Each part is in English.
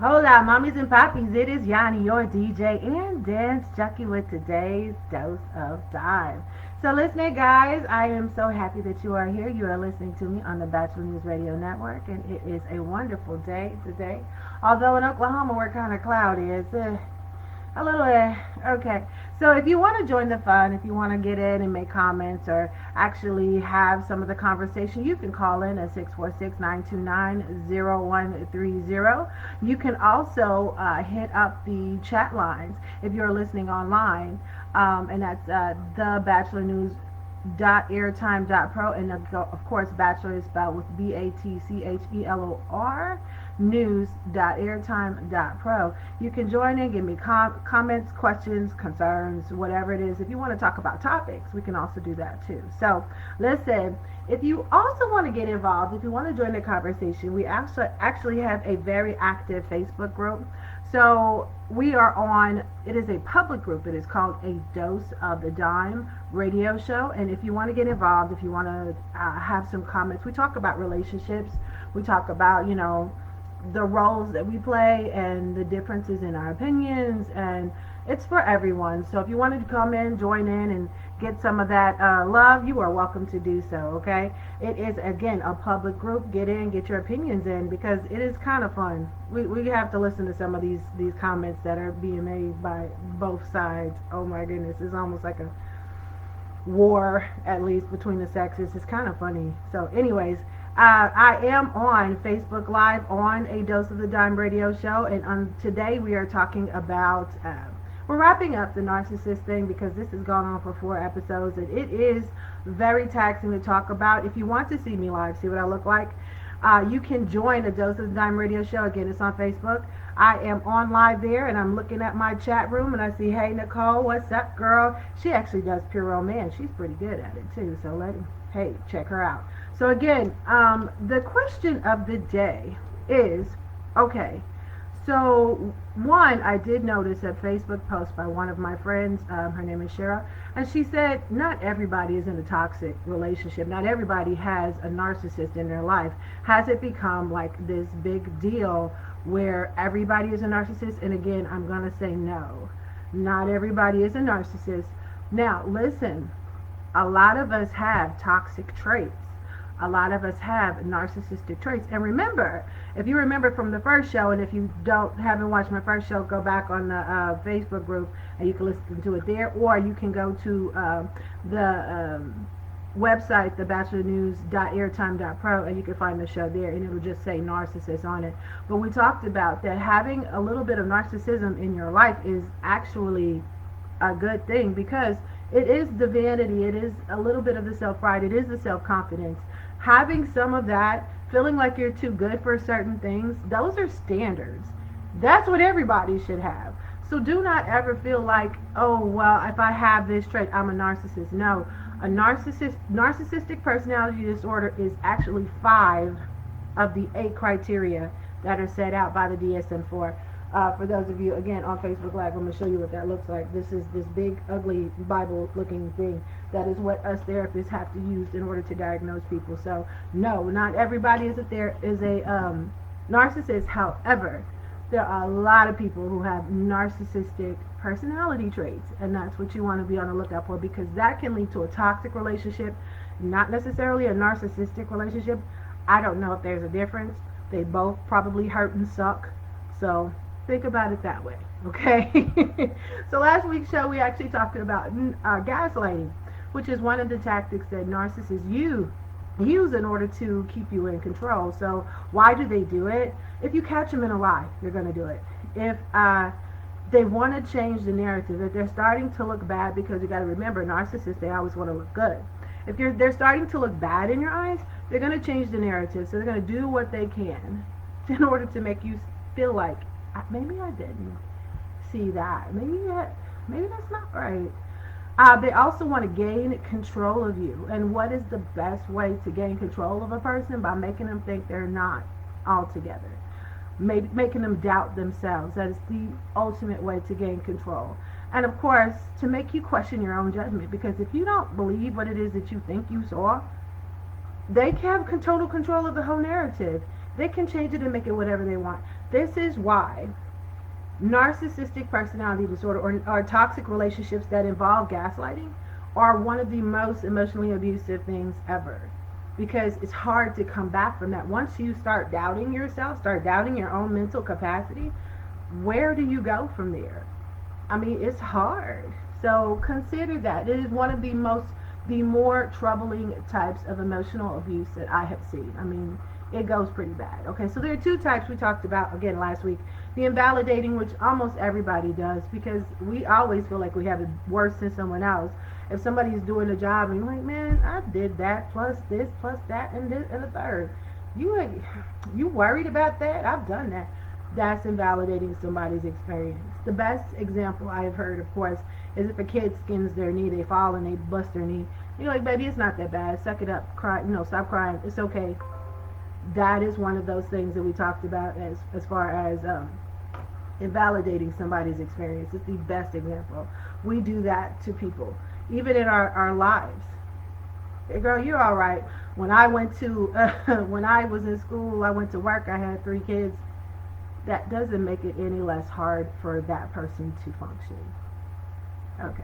Hola Mamis and Papis, it is Yawnie, your DJ and Dance Junkie with today's dose of time. So listen guys, I am so happy that you are here. You are listening to me on the Bachelor News Radio Network and it is a wonderful day today. Although in Oklahoma we're kind of cloudy, it's a little okay. So if you want to join the fun, if you want to get in and make comments or actually have some of the conversation, you can call in at 646-929-0130. You can also hit up the chat lines if you're listening online, and that's the Bachelor News airtime.pro, and of course bachelor is spelled with BATCHELOR, news.airtime.pro. You can join in, give me comments, questions, concerns, whatever it is. If you want to talk about topics, we can also do that too. So listen, if you also want to get involved, if you want to join the conversation, we actually have a very active Facebook group. So we are on, it is a public group. It is called A Dose of the Dime radio show. And if you want to get involved, if you want to have some comments, we talk about relationships. We talk about, the roles that we play and the differences in our opinions, and it's for everyone. So if you wanted to come in, join in, and get some of that love, you are welcome to do so, okay? It is, again, a public group. Get in, get your opinions in, because it is kind of fun. We have to listen to some of these comments that are being made by both sides. Oh my goodness, it's almost like a war, at least between the sexes. It's kind of funny. So anyways, I am on Facebook Live on A Dose of the Dime radio show, and today we are talking about, we're wrapping up the narcissist thing because this has gone on for 4 episodes, and it is very taxing to talk about. If you want to see me live, see what I look like, you can join A Dose of the Dime radio show. Again, it's on Facebook. I am on live there, and I'm looking at my chat room, and I see, hey, Nicole, what's up, girl? She actually does pure romance. She's pretty good at it, too, so hey, check her out. So again, the question of the day is, okay, so one, I did notice a Facebook post by one of my friends, her name is Shara, and she said not everybody is in a toxic relationship. Not everybody has a narcissist in their life. Has it become like this big deal where everybody is a narcissist? And again, I'm going to say no. Not everybody is a narcissist. Now, listen, a lot of us have toxic traits. A lot of us have narcissistic traits. And remember, if you remember from the first show, and if you haven't watched my first show, go back on the Facebook group and you can listen to it there, or you can go to the website, thebachelornews.airtime.pro, and you can find the show there, and it'll just say narcissist on it. But we talked about that having a little bit of narcissism in your life is actually a good thing, because it is the vanity, it is a little bit of the self-pride, it is the self-confidence. Having some of that, feeling like you're too good for certain things, those are standards. That's what everybody should have. So do not ever feel like, oh, well, if I have this trait, I'm a narcissist. No, a narcissistic personality disorder is actually 5 of the 8 criteria that are set out by the DSM-4. For those of you, again, on Facebook Live, I'm going to show you what that looks like. This is this big, ugly, Bible-looking thing. That is what us therapists have to use in order to diagnose people. So, no, not everybody is a narcissist. However, there are a lot of people who have narcissistic personality traits, and that's what you want to be on the lookout for, because that can lead to a toxic relationship, not necessarily a narcissistic relationship. I don't know if there's a difference. They both probably hurt and suck. So think about it that way, okay? So last week's show, we actually talked about gaslighting, which is one of the tactics that narcissists use in order to keep you in control. So why do they do it? If you catch them in a lie, they're going to do it. If they want to change the narrative, if they're starting to look bad, because you got to remember, narcissists, they always want to look good. If they're starting to look bad in your eyes, they're going to change the narrative. So they're going to do what they can in order to make you feel like, maybe I didn't see that. Maybe that's not right. They also want to gain control of you. And what is the best way to gain control of a person? By making them think they're not all together. Making them doubt themselves. That is the ultimate way to gain control. And of course, to make you question your own judgment. Because if you don't believe what it is that you think you saw, They have total control of the whole narrative. They can change it and make it whatever they want. This is why narcissistic personality disorder or toxic relationships that involve gaslighting are one of the most emotionally abusive things ever, because it's hard to come back from that. Once you start doubting yourself, start doubting your own mental capacity, where do you go from there? I mean, it's hard. So consider that. It is one of the more troubling types of emotional abuse that I have seen. I mean, it goes pretty bad. Okay, so there are two types we talked about again last week. The invalidating, which almost everybody does, because we always feel like we have it worse than someone else. If somebody's doing a job and you're like, man, I did that plus this plus that and this and the third. You worried about that? I've done that. That's invalidating somebody's experience. The best example I have heard, of course, is if a kid skins their knee, they fall and they bust their knee. You're like, baby, it's not that bad. Suck it up. Cry. Stop crying. It's okay. That is one of those things that we talked about as far as invalidating somebody's experience. It's the best example. We do that to people, even in our lives. Hey, girl, you're all right. When I went to, when I was in school, I went to work, I had 3 kids. That doesn't make it any less hard for that person to function. Okay.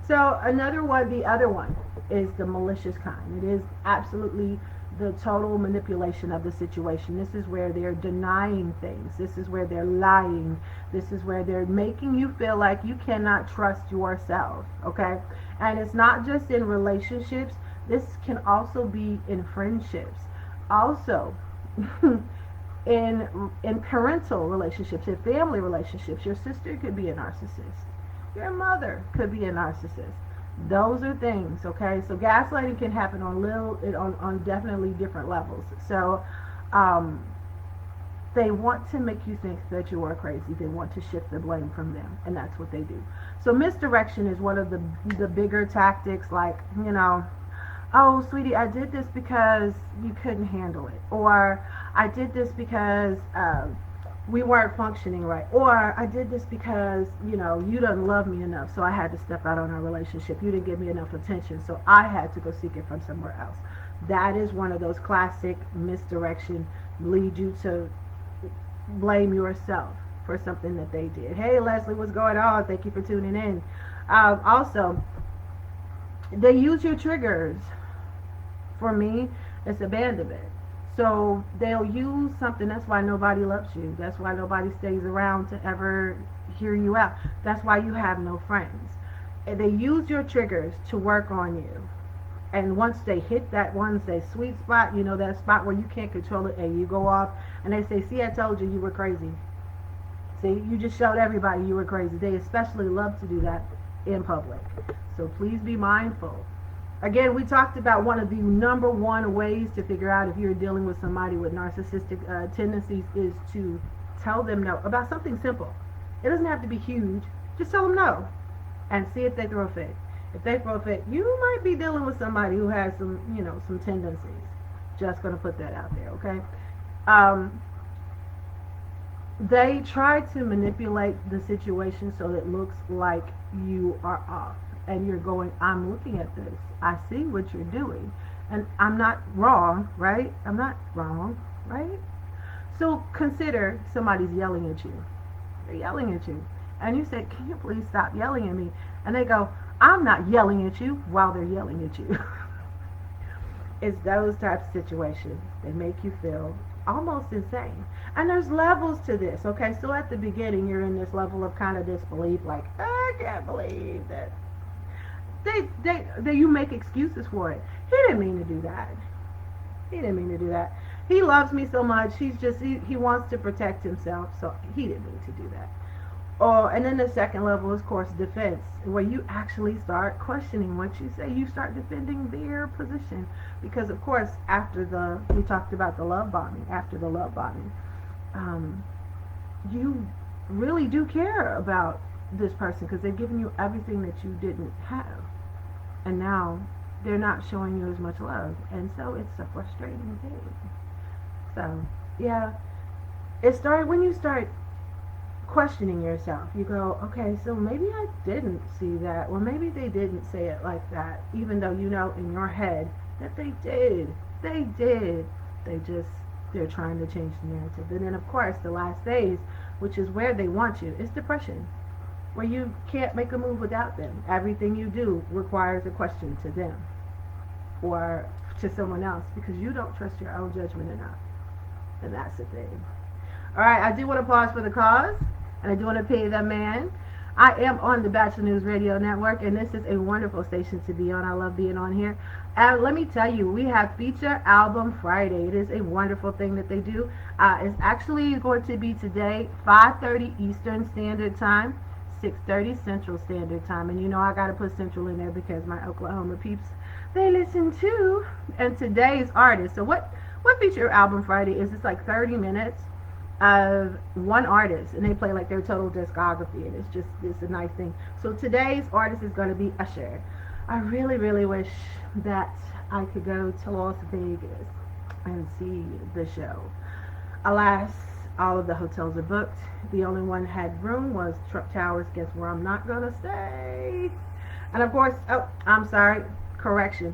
So another one, the other one, is the malicious kind. It is absolutely the total manipulation of the situation. This is where they're denying things. This is where they're lying. This is where they're making you feel like you cannot trust yourself. Okay? And it's not just in relationships. This can also be in friendships. Also, in parental relationships, in family relationships, your sister could be a narcissist. Your mother could be a narcissist. Those are things, okay? So gaslighting can happen on definitely different levels. So they want to make you think that you are crazy. They want to shift the blame from them, and that's what they do. So misdirection is one of the bigger tactics, like, oh, sweetie, I did this because you couldn't handle it. Or I did this because we weren't functioning right. Or I did this because, you didn't love me enough, so I had to step out on our relationship. You didn't give me enough attention, so I had to go seek it from somewhere else. That is one of those classic misdirection, lead you to blame yourself for something that they did. Hey, Leslie, what's going on? Thank you for tuning in. Also, they use your triggers. For me, it's abandonment. So they'll use something. That's why nobody loves you. That's why nobody stays around to ever hear you out. That's why you have no friends. And they use your triggers to work on you. And once they hit that sweet spot, that spot where you can't control it, and you go off, and they say, see, I told you were crazy. See, you just showed everybody you were crazy. They especially love to do that in public. So please be mindful. Again, we talked about one of the number one ways to figure out if you're dealing with somebody with narcissistic tendencies is to tell them no about something simple. It doesn't have to be huge. Just tell them no and see if they throw a fit. If they throw a fit, you might be dealing with somebody who has some tendencies. Just going to put that out there, okay? They try to manipulate the situation so it looks like you are off. And you're going, I'm looking at this. I see what you're doing. And I'm not wrong, right? I'm not wrong, right? So consider somebody's yelling at you. They're yelling at you. And you say, can you please stop yelling at me? And they go, I'm not yelling at you while they're yelling at you. It's those types of situations. They make you feel almost insane. And there's levels to this, okay? So at the beginning, you're in this level of kind of disbelief, like, I can't believe that. You make excuses for it. He didn't mean to do that. He didn't mean to do that. He loves me so much. He wants to protect himself, so he didn't mean to do that. And then the second level is, of course, defense, where you actually start questioning what you say. You start defending their position. Because, of course, we talked about the love bombing. After the love bombing, you really do care about this person because they've given you everything that you didn't have. And now they're not showing you as much love. And so it's a frustrating thing. So, yeah. It started when you start questioning yourself. You go, okay, so maybe I didn't see that. Or maybe they didn't say it like that. Even though you know in your head that they did. They did. They just, they're trying to change the narrative. And then, of course, the last phase, which is where they want you, is depression, where you can't make a move without them. Everything you do requires a question to them or to someone else because you don't trust your own judgment enough. And that's the thing. All right, I do want to pause for the cause, and I do want to pay the man. I am on the Bachelor News Radio Network, and this is a wonderful station to be on. I love being on here. And let me tell you, we have Feature Album Friday. It is a wonderful thing that they do. It's actually going to be today, 5:30 Eastern Standard Time, 6:30 Central Standard Time. And you know I got to put Central in there because my Oklahoma peeps, they listen too. And today's artist. So what Feature Album Friday is, it's like 30 minutes of one artist, and they play like their total discography, and it's a nice thing. So today's artist is going to be Usher. I really, really wish that I could go to Las Vegas and see the show. Alas, all of the hotels are booked. The only one had room was Trump Towers. Guess where I'm not going to stay? And of course, oh, I'm sorry, correction.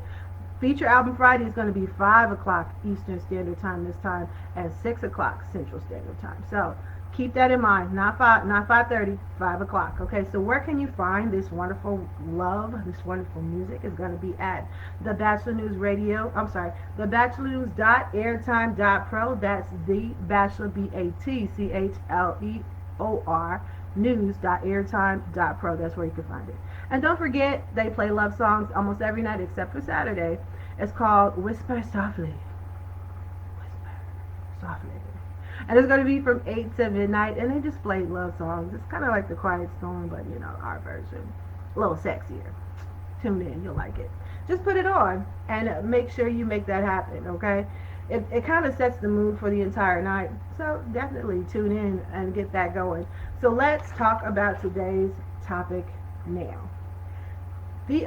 Feature Album Friday is going to be 5 o'clock Eastern Standard Time this time, and 6 o'clock Central Standard Time. So keep that in mind. Not 5:30, 5 o'clock. Okay, so where can you find this wonderful love, this wonderful music? Is going to be at the Bachelor News Radio. I'm sorry, the bachelornews.airtime.pro. That's the Bachelor, BATCHLEOR news.airtime.pro. That's where you can find it. And don't forget, they play love songs almost every night except for Saturday. It's called Whisper Softly. Whisper Softly. And it's going to be from 8 to midnight, and they just play love songs. It's kind of like the Quiet Storm, but you know, our version. A little sexier. Tune in, you'll like it. Just put it on and make sure you make that happen, okay? It kind of sets the mood for the entire night. So definitely tune in and get that going. So let's talk about today's topic now. The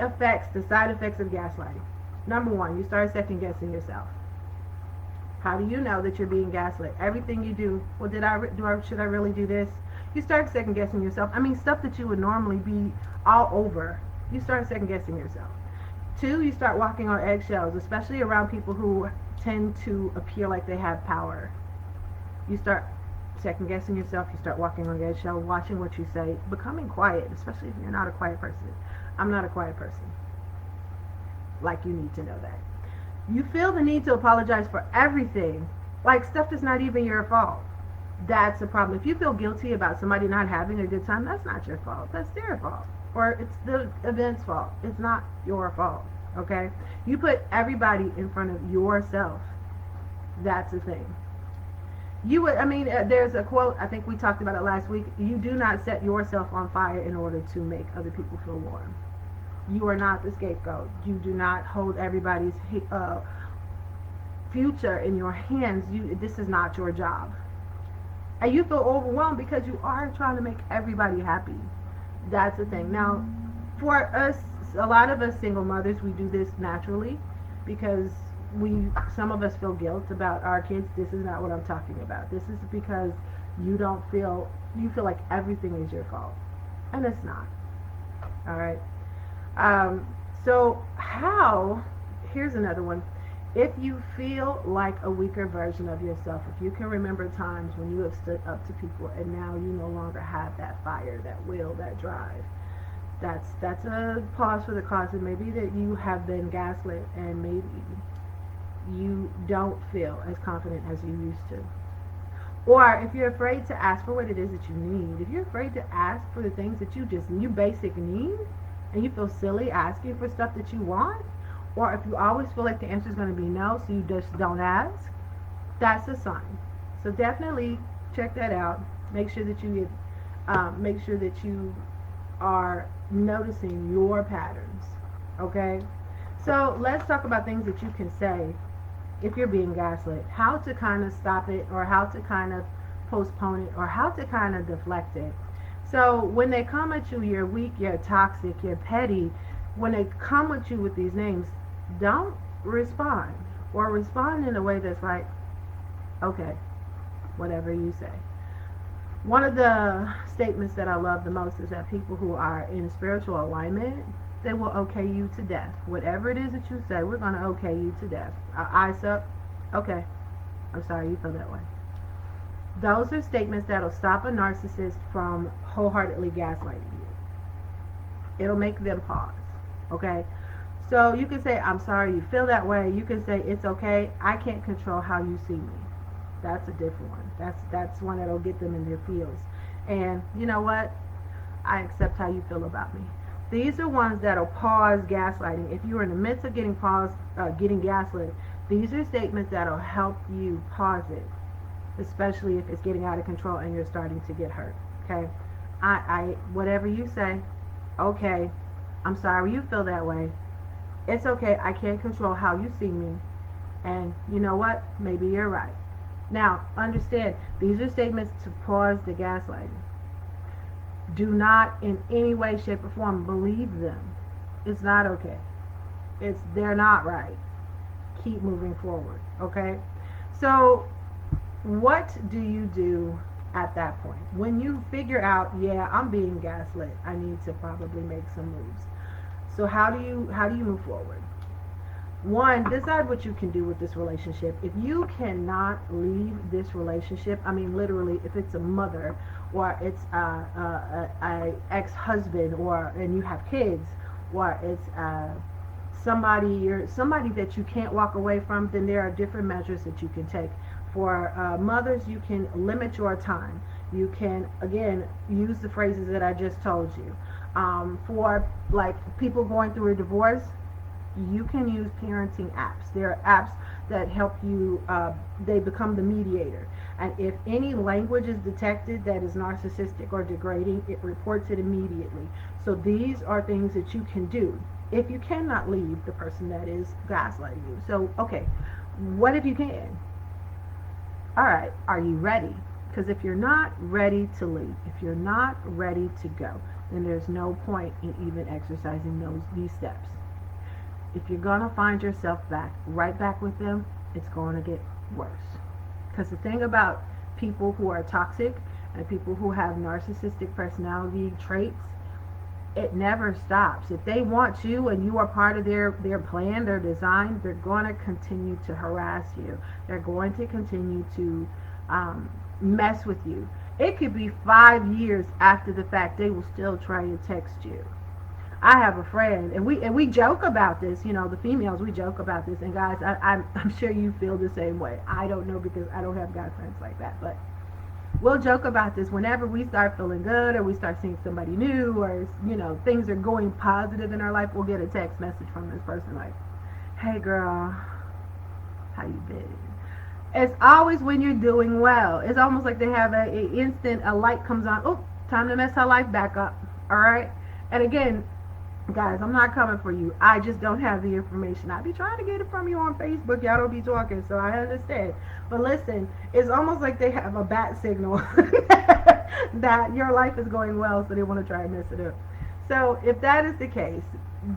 side effects of gaslighting. Number one, you start second guessing yourself. How do you know that you're being gaslit? Everything you do, well, should I really do this? You start second guessing yourself. I mean, stuff that you would normally be all over, you start second guessing yourself. Two, you start walking on eggshells, especially around people who tend to appear like they have power. You start second guessing yourself. You start walking on eggshells, watching what you say, becoming quiet, especially if you're not a quiet person. I'm not a quiet person. Like, you need to know that. You feel the need to apologize for everything, like stuff that's not even your fault. That's a problem. If you feel guilty about somebody not having a good time, that's not your fault. That's their fault. Or it's the event's fault. It's not your fault. Okay? You put everybody in front of yourself. That's the thing. There's a quote, I think we talked about it last week. You do not set yourself on fire in order to make other people feel warm. You are not the scapegoat. You do not hold everybody's future in your hands. This is not your job. And you feel overwhelmed because you are trying to make everybody happy. That's the thing. Now, for us, a lot of us single mothers, we do this naturally because some of us feel guilt about our kids. This is not what I'm talking about. This is because you feel like everything is your fault. And it's not. All right. Here's another one. If you feel like a weaker version of yourself, if you can remember times when you have stood up to people and now you no longer have that fire, that will, that drive, that's a pause for the cause. And maybe that you have been gaslit and maybe you don't feel as confident as you used to. Or if you're afraid to ask for what it is that you need, if you're afraid to ask for the things that you basic need, and you feel silly asking for stuff that you want, or if you always feel like the answer is going to be no, so you just don't ask, that's a sign. So definitely check that out. Make sure that you are noticing your patterns. Okay? So let's talk about things that you can say if you're being gaslit. How to kind of stop it, or how to kind of postpone it, or how to kind of deflect it. So when they come at you, you're weak, you're toxic, you're petty. When they come at you with these names, don't respond. Or respond in a way that's like, okay, whatever you say. One of the statements that I love the most is that people who are in spiritual alignment they will okay you to death. Whatever it is that you say, we're going to okay you to death. Eyes up. Okay. I'm sorry you feel that way. Those are statements that'll stop a narcissist from wholeheartedly gaslighting you. It'll make them pause. Okay? So you can say, I'm sorry you feel that way. You can say, it's okay. I can't control how you see me. That's a different one. That's one that'll get them in their feels. And you know what? I accept how you feel about me. These are ones that'll pause gaslighting. If you're in the midst of getting gaslit, these are statements that'll help you pause it, especially if it's getting out of control and you're starting to get hurt. Okay? Whatever you say, okay, I'm sorry you feel that way. It's okay. I can't control how you see me. And you know what? Maybe you're right. Now, understand, these are statements to pause the gaslighting. Do not in any way, shape, or form believe them. It's not okay. They're not right. Keep moving forward, okay? So, what do you do at that point? When you figure out, yeah, I'm being gaslit, I need to probably make some moves. So how do you move forward? One, decide what you can do with this relationship. If you cannot leave this relationship, I mean literally, if it's a mother or it's a ex-husband and you have kids, or it's somebody that you can't walk away from, then there are different measures that you can take. For mothers, you can limit your time. You can, again, use the phrases that I just told you. For like people going through a divorce, you can use parenting apps. There are apps that help you, they become the mediator. And if any language is detected that is narcissistic or degrading, it reports it immediately. So these are things that you can do if you cannot leave the person that is gaslighting you. So, okay, what if you can? All right, are you ready? Because if you're not ready to leave, if you're not ready to go, then there's no point in even exercising these steps. If you're going to find yourself right back with them, it's going to get worse. Because the thing about people who are toxic and people who have narcissistic personality traits, it never stops. If they want you and you are part of their plan, their design, they're going to continue to harass you. They're going to continue to mess with you. It could be 5 years after the fact, they will still try to text you. I have a friend, and we joke about this, you know, the females, we joke about this, and guys, I'm sure you feel the same way. I don't know, because I don't have guy friends like that, but we'll joke about this whenever we start feeling good, or we start seeing somebody new, or, you know, things are going positive in our life. We'll get a text message from this person like, hey girl, how you been? It's always when you're doing well. It's almost like they have a light comes on, oh, time to mess her life back up. All right? And again, guys, I'm not coming for you. I just don't have the information. I be trying to get it from you on Facebook. Y'all don't be talking, so I understand. But listen, it's almost like they have a bat signal that your life is going well, so they want to try and mess it up. So if that is the case,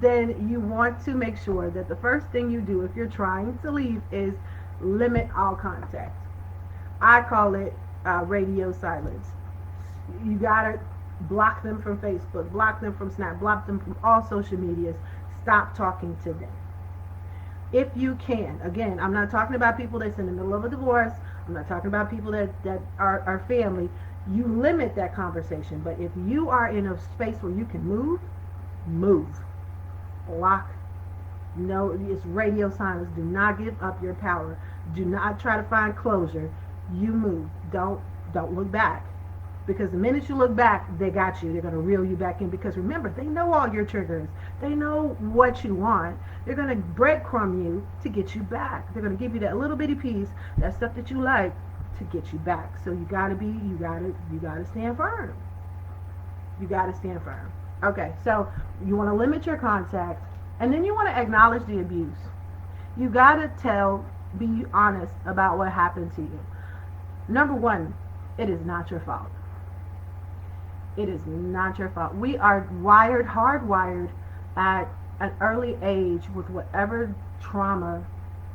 then you want to make sure that the first thing you do if you're trying to leave is limit all contact. I call it radio silence. You gotta block them from Facebook, block them from Snap, block them from all social medias. Stop talking to them. If you can. Again, I'm not talking about people that's in the middle of a divorce. I'm not talking about people that are family. You limit that conversation. But if you are in a space where you can move. Block. No, it's radio silence. Do not give up your power. Do not try to find closure. You move. Don't look back. Because the minute you look back, they got you. They're going to reel you back in. Because remember, they know all your triggers. They know what you want. They're going to breadcrumb you to get you back. They're going to give you that little bitty piece, that stuff that you like, to get you back. So you got to stand firm. You got to stand firm. Okay, so you want to limit your contact, and then you want to acknowledge the abuse. You got to be honest about what happened to you. Number one, it is not your fault. It is not your fault. We are hardwired at an early age with whatever trauma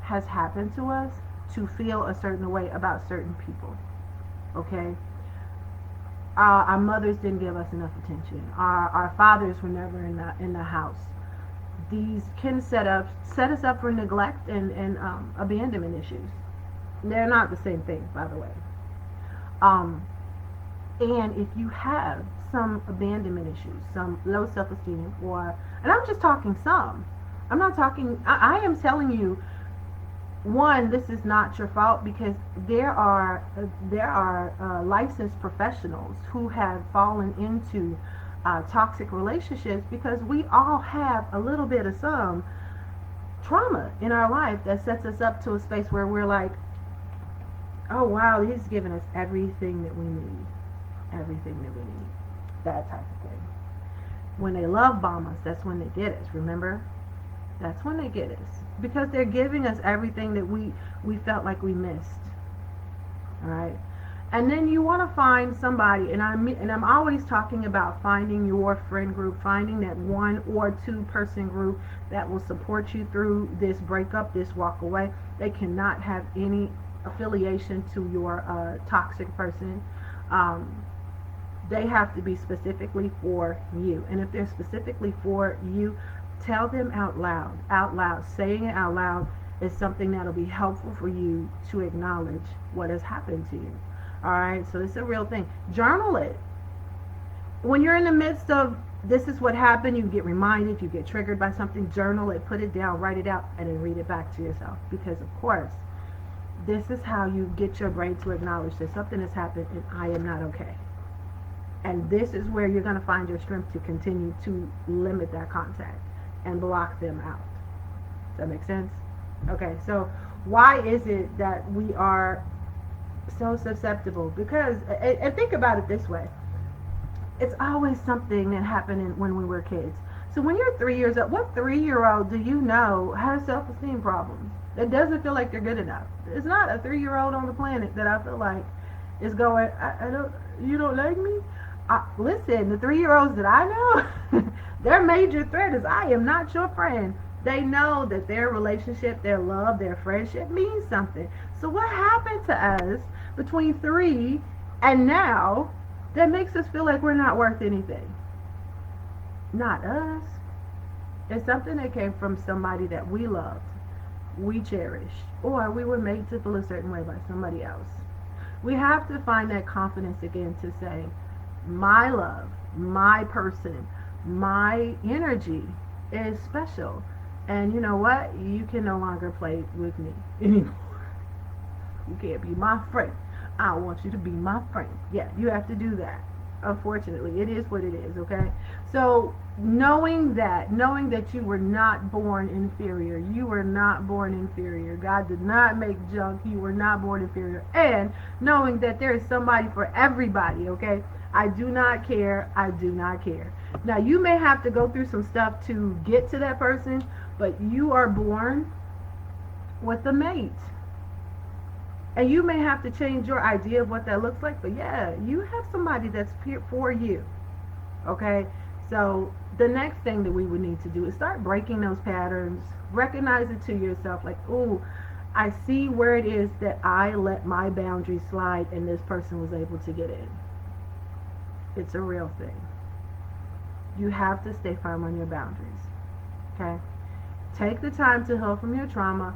has happened to us to feel a certain way about certain people. Okay? Our mothers didn't give us enough attention. Our fathers were never in the house. these can set us up for neglect and abandonment issues. They're not the same thing, by the way. And if you have some abandonment issues, some low self-esteem, and I'm just talking some. I'm not talking, I am telling you, one, this is not your fault, because there are licensed professionals who have fallen into toxic relationships, because we all have a little bit of some trauma in our life that sets us up to a space where we're like, oh wow, he's given us everything that we need. Everything that we need. That type of thing. When they love bomb us, that's when they get us, remember? That's when they get us. Because they're giving us everything that we felt like we missed. Alright? And then you want to find somebody, and I'm always talking about finding your friend group, finding that 1 or 2 person group that will support you through this breakup, this walk away. They cannot have any affiliation to your toxic person. They have to be specifically for you. And if they're specifically for you, tell them out loud. Out loud. Saying it out loud is something that'll be helpful for you to acknowledge what has happened to you. Alright, so it's a real thing. Journal it. When you're in the midst of this is what happened, you get reminded, you get triggered by something, journal it, put it down, write it out, and then read it back to yourself. Because of course, this is how you get your brain to acknowledge that something has happened and I am not okay. And this is where you're going to find your strength to continue to limit that contact and block them out. Does that make sense? Okay, so why is it that we are so susceptible? Because, and think about it this way, it's always something that happened when we were kids. So when you're 3 years old, what 3-year-old do you know has self-esteem problems? That doesn't feel like they're good enough. There's not a 3-year-old on the planet that I feel like is going, you don't like me? Listen, the 3-year-olds that I know, their major threat is I am not your friend. They know that their relationship, their love, their friendship means something. So what happened to us between 3 and now that makes us feel like we're not worth anything? Not us. It's something that came from somebody that we loved, we cherished, or we were made to feel a certain way by somebody else. We have to find that confidence again to say, my love, my person, my energy is special. And you know what? You can no longer play with me anymore. You can't be my friend. I want you to be my friend. Yeah, you have to do that. Unfortunately, it is what it is, okay? So knowing that you were not born inferior, you were not born inferior. God did not make junk. You were not born inferior. And knowing that there is somebody for everybody, okay? I do not care. I do not care. Now, you may have to go through some stuff to get to that person, but you are born with a mate. And you may have to change your idea of what that looks like, but yeah, you have somebody that's for you. Okay? So the next thing that we would need to do is start breaking those patterns. Recognize it to yourself, like, ooh, I see where it is that I let my boundaries slide and this person was able to get in. It's a real thing. You have to stay firm on your boundaries. Okay? Take the time to heal from your trauma.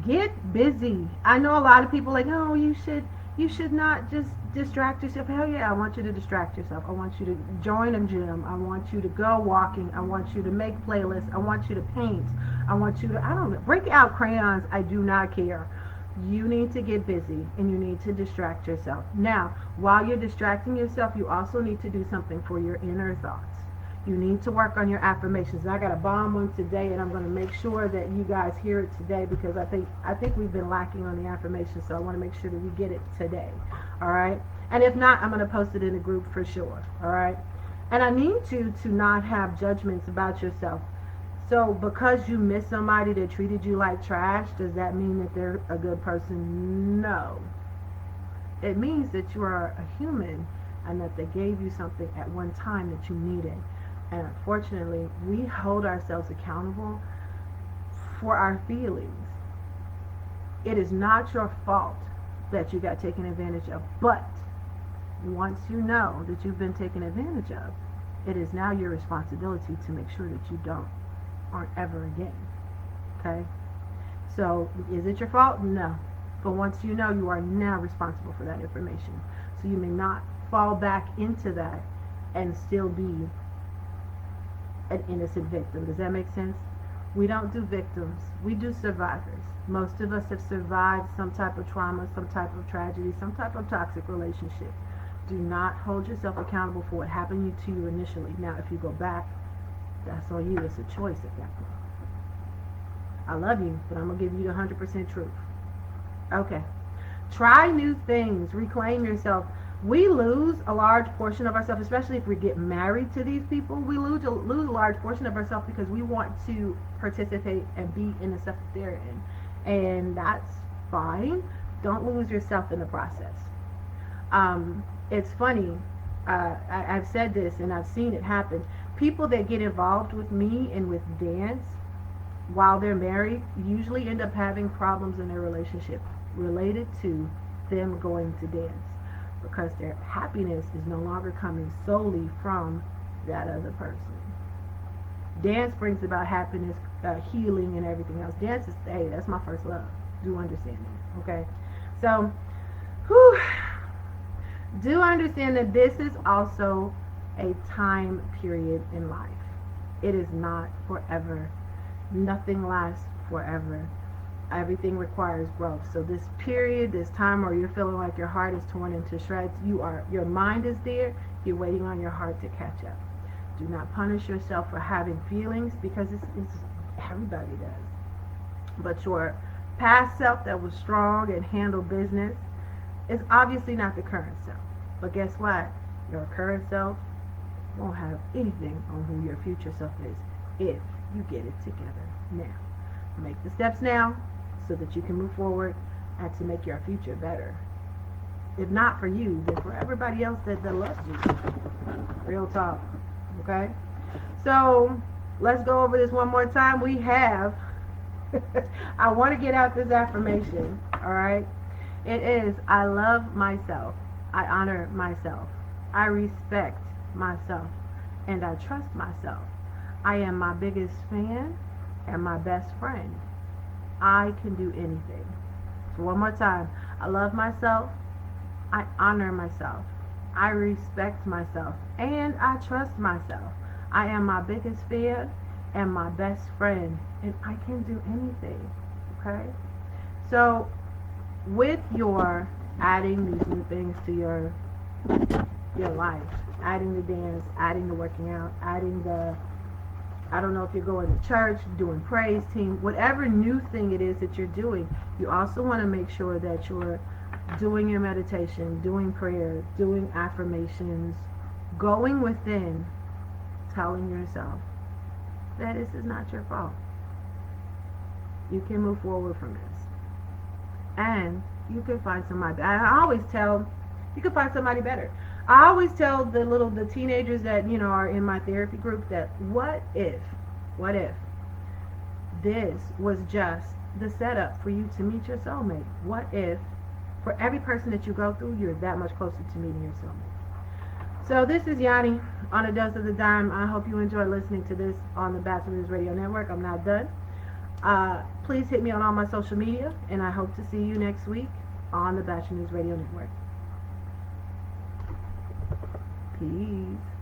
Get busy. I know a lot of people like, oh, you should not just distract yourself. Hell yeah, I want you to distract yourself. I want you to join a gym. I want you to go walking. I want you to make playlists. I want you to paint. I want you to, I don't know, break out crayons. I do not care. You need to get busy and you need to distract yourself. Now, while you're distracting yourself, you also need to do something for your inner thoughts. You need to work on your affirmations. I got a bomb one today, and I'm going to make sure that you guys hear it today because I think we've been lacking on the affirmations, so I want to make sure that we get it today. All right? And if not, I'm going to post it in the group for sure. All right? And I need you to not have judgments about yourself. So because you miss somebody that treated you like trash, does that mean that they're a good person? No. It means that you are a human and that they gave you something at one time that you needed. And unfortunately, we hold ourselves accountable for our feelings. It is not your fault that you got taken advantage of. But once you know that you've been taken advantage of, it is now your responsibility to make sure that you don't aren't ever again. Okay? So, is it your fault? No. But once you know, you are now responsible for that information. So you may not fall back into that and still be an innocent victim. Does that make sense? We don't do victims. We do survivors. Most of us have survived some type of trauma, some type of tragedy, some type of toxic relationship. Do not hold yourself accountable for what happened to you initially. Now, if you go back, that's on you. It's a choice at that point. I love you, but I'm going to give you the 100% truth. Okay. Try new things. Reclaim yourself. We lose a large portion of ourselves, especially if we get married to these people. We lose a large portion of ourselves because we want to participate and be in the stuff that they're in. And that's fine. Don't lose yourself in the process. It's funny. I've said this and I've seen it happen. People that get involved with me and with dance while they're married usually end up having problems in their relationship related to them going to dance, because their happiness is no longer coming solely from that other person. Dance brings about happiness, healing, and everything else. Dance is, hey, that's my first love. Do understand that, okay? So, do understand that this is also a time period in life. It is not forever. Nothing lasts forever. Everything requires growth. So this period, this time where you're feeling like your heart is torn into shreds, your mind is there, you're waiting on your heart to catch up. Do not punish yourself for having feelings, because it's everybody does. But your past self that was strong and handled business is obviously not the current self. But guess what? Your current self won't have anything on who your future self is if you get it together now. Make the steps now so that you can move forward and to make your future better. If not for you, then for everybody else that loves you. Real talk. Okay? So, let's go over this one more time. We have, I want to get out this affirmation. Alright? It is, I love myself. I honor myself. I respect myself. And I trust myself. I am my biggest fan and my best friend. I can do anything. So one more time. I love myself. I honor myself. I respect myself. And I trust myself. I am my biggest fan and my best friend. And I can do anything. Okay? So with your adding these new things to your life, adding the dance, adding the working out, adding the, I don't know if you're going to church, doing praise team, whatever new thing it is that you're doing, you also want to make sure that you're doing your meditation, doing prayer, doing affirmations, going within, telling yourself that this is not your fault. You can move forward from this. And you can find somebody. I always tell, you can find somebody better. I always tell the teenagers that, are in my therapy group that what if this was just the setup for you to meet your soulmate? What if for every person that you go through, you're that much closer to meeting your soulmate? So this is Yawnie on a Dose of the Dime. I hope you enjoy listening to this on the Bachelor's Radio Network. I'm not done. Please hit me on all my social media, and I hope to see you next week on the Bachelor's Radio Network. Peace.